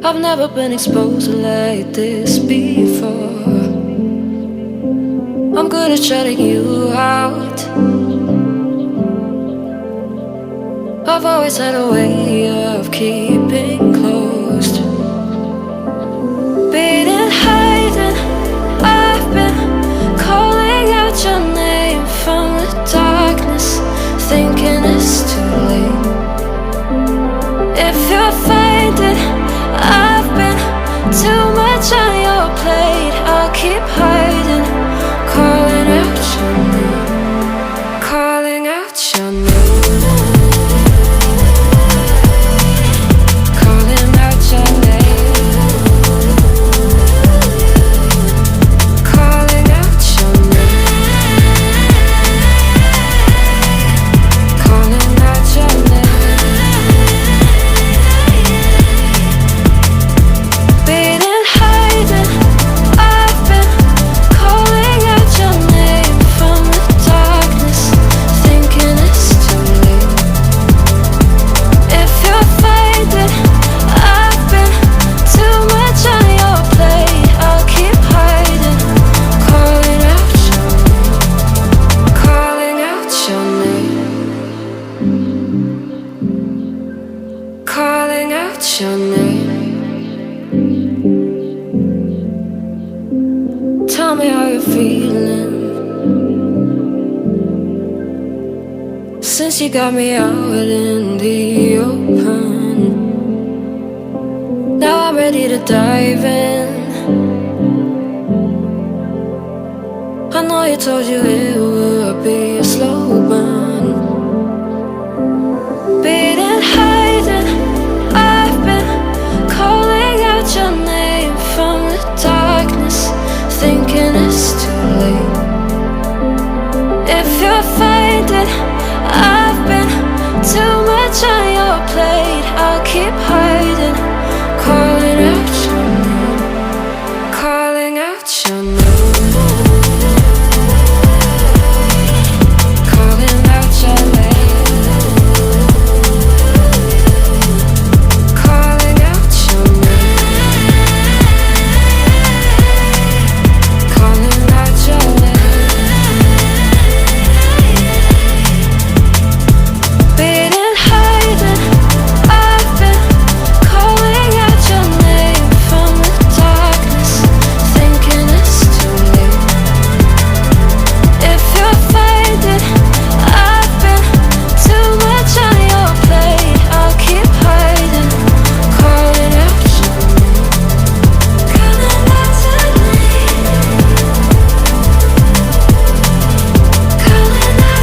I've never been exposed like this before. I'm good at shutting you out. I've always had a way of keeping closed. Beating, hiding, I've been calling out your name from the darkness, thinking it's too late. If you're finding I've been too much on your plate, I'll keep hiding, calling out your name, calling out your name. Calling out your name. Tell me how you're feeling since you got me out in the open. Now I'm ready to dive in. I know you told you it would be a slow burn. Beating, hiding, I've been calling out your name from the darkness, thinking it's too late. If you're